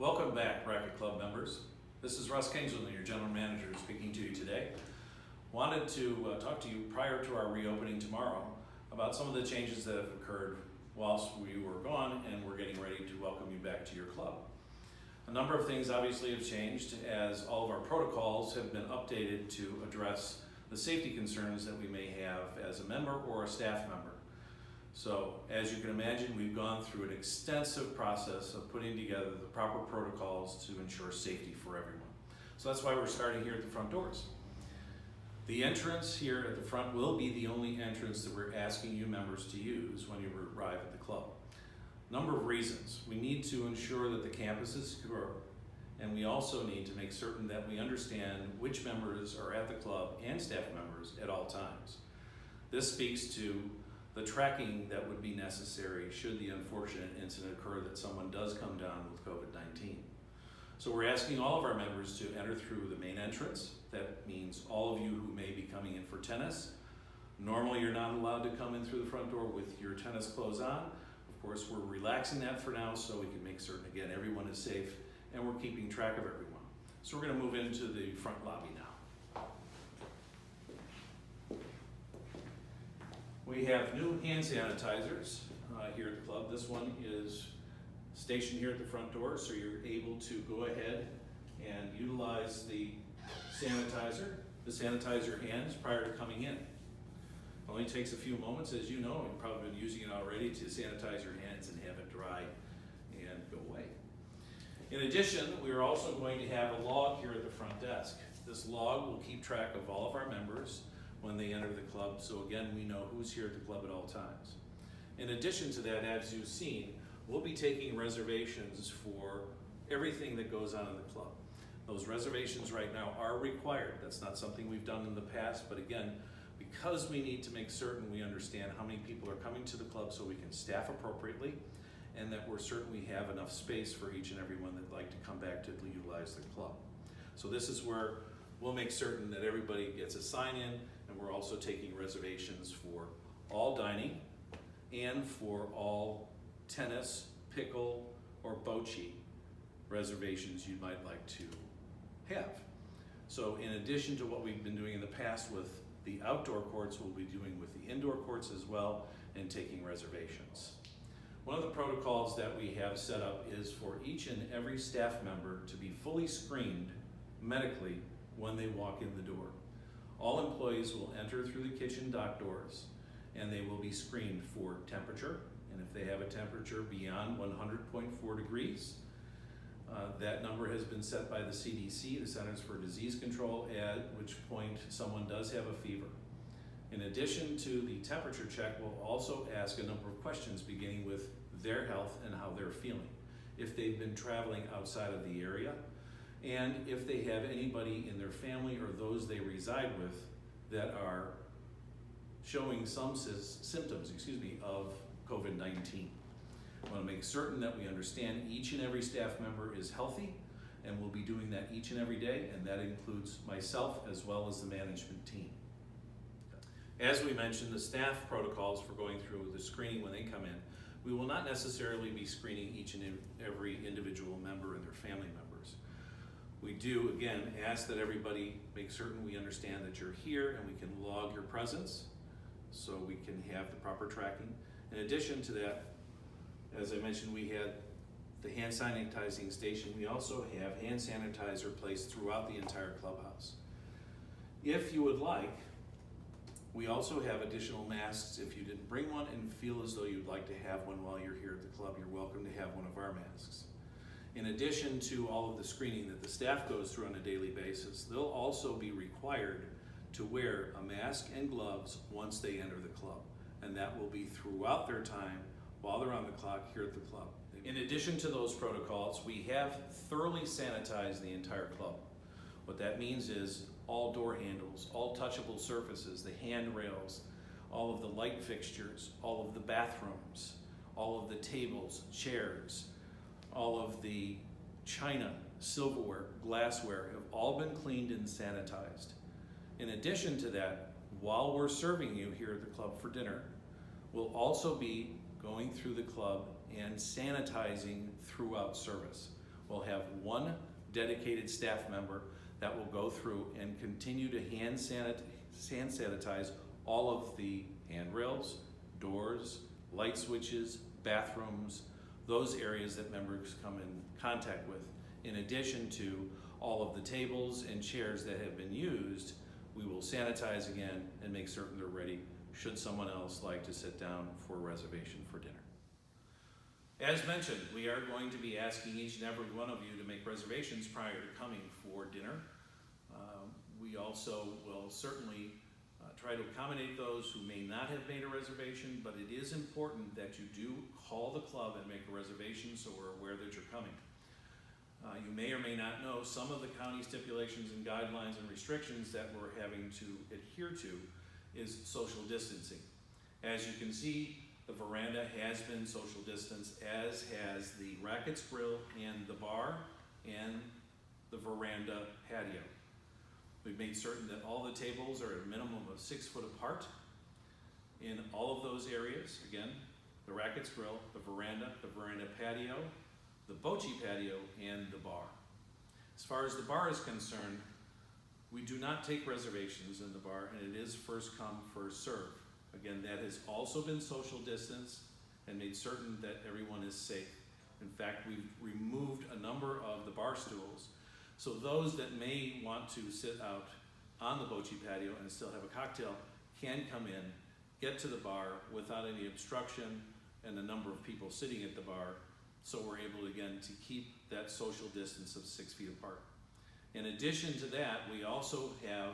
Welcome back, Bracket Club members. This is Russ, your General Manager, speaking to you today. Wanted to talk to you prior to our reopening tomorrow about some of the changes that have occurred whilst we were gone, and we're getting ready to welcome you back to your club. A number of things obviously have changed as all of our protocols have been updated to address the safety concerns that we may have as a member or a staff member. So, as you can imagine, we've gone through an extensive process of putting together the proper protocols to ensure safety for everyone. So that's why we're starting here at the front doors. The entrance here at the front will be the only entrance that we're asking you members to use when you arrive at the club. Number of reasons. We need to ensure that the campus is secure, and we also need to make certain that we understand which members are at the club and staff members at all times. This speaks to the tracking that would be necessary should the unfortunate incident occur that someone does come down with COVID-19. So we're asking all of our members to enter through the main entrance. That means all of you who may be coming in for tennis. Normally you're not allowed to come in through the front door with your tennis clothes on. Of course, we're relaxing that for now so we can make certain, again, everyone is safe and we're keeping track of everyone. So we're going to move into the front lobby now. We have new hand sanitizers here at the club. This one is stationed here at the front door, so you're able to go ahead and utilize the sanitizer your hands prior to coming in. It only takes a few moments, as you know, you've probably been using it already, to sanitize your hands and have it dry and go away. In addition, we are also going to have a log here at the front desk. This log will keep track of all of our members when they enter the club, so again, we know who's here at the club at all times. In addition to that, as you've seen, we'll be taking reservations for everything that goes on in the club. Those reservations right now are required. That's not something we've done in the past, but again, because we need to make certain we understand how many people are coming to the club so we can staff appropriately, and that we're certain we have enough space for each and every one that'd like to come back to utilize the club. So this is where we'll make certain that everybody gets a sign-in, and we're also taking reservations for all dining and for all tennis, pickle, or bocce reservations you might like to have. So in addition to what we've been doing in the past with the outdoor courts, we'll be doing with the indoor courts as well and taking reservations. One of the protocols that we have set up is for each and every staff member to be fully screened medically when they walk in the door. All employees will enter through the kitchen dock doors and they will be screened for temperature, and if they have a temperature beyond 100.4 degrees, that number has been set by the CDC, the Centers for Disease Control, at which point someone does have a fever. In addition to the temperature check, we'll also ask a number of questions beginning with their health and how they're feeling, if they've been traveling outside of the area, and if they have anybody in their family or those they reside with that are showing some symptoms of COVID-19. I want to make certain that we understand each and every staff member is healthy, and we'll be doing that each and every day, and that includes myself as well as the management team. As we mentioned, the staff protocols for going through the screening when they come in, we will not necessarily be screening each and every individual member and their family members. We do, again, ask that everybody make certain we understand that you're here and we can log your presence so we can have the proper tracking. In addition to that, as I mentioned, we had the hand sanitizing station. We also have hand sanitizer placed throughout the entire clubhouse. If you would like, we also have additional masks. If you didn't bring one and feel as though you'd like to have one while you're here at the club, you're welcome to have one of our masks. In addition to all of the screening that the staff goes through on a daily basis, they'll also be required to wear a mask and gloves once they enter the club. And that will be throughout their time while they're on the clock here at the club. In addition to those protocols, we have thoroughly sanitized the entire club. What that means is all door handles, all touchable surfaces, the handrails, all of the light fixtures, all of the bathrooms, all of the tables, chairs, all of the china, silverware, glassware have all been cleaned and sanitized. In addition to that, while we're serving you here at the club for dinner, we'll also be going through the club and sanitizing throughout service. we'll have one dedicated staff member that will go through and continue to hand sanitize all of the handrails, doors, light switches, bathrooms, those areas that members come in contact with. In addition to all of the tables and chairs that have been used, we will sanitize again and make certain they're ready should someone else like to sit down for a reservation for dinner. As mentioned, we are going to be asking each and every one of you to make reservations prior to coming for dinner. We also will certainly try to accommodate those who may not have made a reservation, but it is important that you do call the club and make a reservation so we're aware that you're coming. You may or may not know some of the county stipulations and guidelines and restrictions that we're having to adhere to is social distancing. As you can see, the veranda has been social distance, as has the Rackets Grill and the bar and the veranda patio. We've made certain that all the tables are at a minimum of 6 foot apart in all of those areas. Again, the Rackets Grill, the veranda patio, the Bocce patio, and the bar. As far as the bar is concerned, we do not take reservations in the bar, and it is first come, first serve. Again, that has also been social distance and made certain that everyone is safe. In fact, we've removed a number of the bar stools, so those that may want to sit out on the Bocce patio and still have a cocktail can come in, get to the bar without any obstruction and the number of people sitting at the bar, so we're able, again, to keep that social distance of 6 feet apart. In addition to that, we also have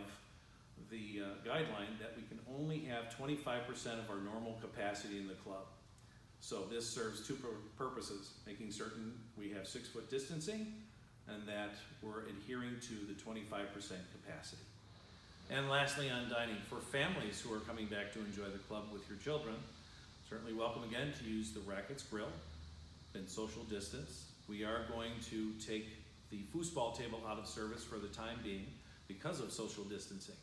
the guideline that we can only have 25% of our normal capacity in the club. So this serves two purposes: making certain we have 6 foot distancing and that we're adhering to the 25% capacity. And lastly, on dining, for families who are coming back to enjoy the club with your children, certainly welcome again to use the Rackets Grill and social distance. We are going to take the foosball table out of service for the time being because of social distancing.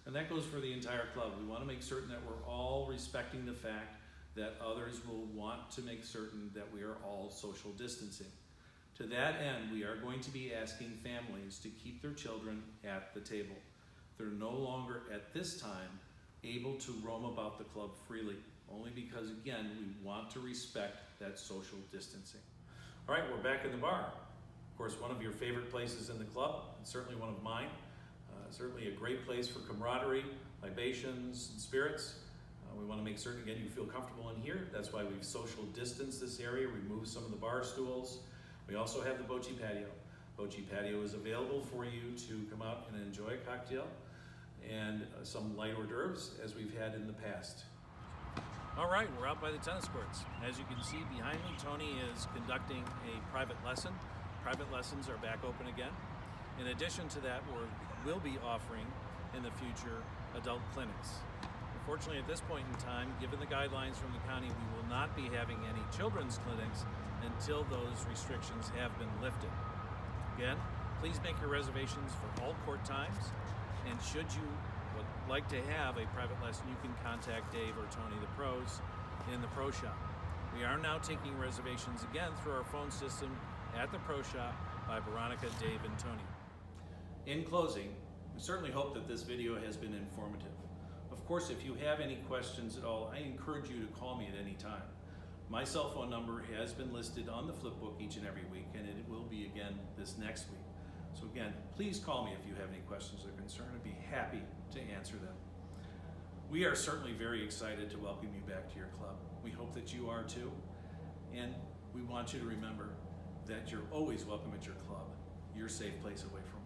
And that goes for the entire club. We want to make certain that we're all respecting the fact that others will want to make certain that we are all social distancing. To that end, we are going to be asking families to keep their children at the table. They're no longer, at this time, able to roam about the club freely, only because, again, we want to respect that social distancing. All right, we're back in the bar. Of course, one of your favorite places in the club, and certainly one of mine. Certainly a great place for camaraderie, libations, and spirits. We want to make certain, again, you feel comfortable in here. That's why we've social distanced this area, removed some of the bar stools. We also have the Bocce patio. Bocce patio is available for you to come out and enjoy a cocktail and some light hors d'oeuvres, as we've had in the past. All right, we're out by the tennis courts. As you can see behind me, Tony is conducting a private lesson. Private lessons are back open again. In addition to that, we'll be offering in the future adult clinics. Unfortunately, at this point in time, given the guidelines from the county, we will not be having any children's clinics until those restrictions have been lifted. Again, please make your reservations for all court times, and should you would like to have a private lesson, you can contact Dave or Tony, the pros, in the pro shop. We are now taking reservations again through our phone system at the pro shop by Veronica, Dave, and Tony. In closing, we certainly hope that this video has been informative. Of course, if you have any questions at all, I encourage you to call me at any time. My cell phone number has been listed on the flip book each and every week, and it will be again this next week. So again, please call me if you have any questions or concerns. I'd be happy to answer them. We are certainly very excited to welcome you back to your club. We hope that you are too, and we want you to remember that you're always welcome at your club, your safe place away from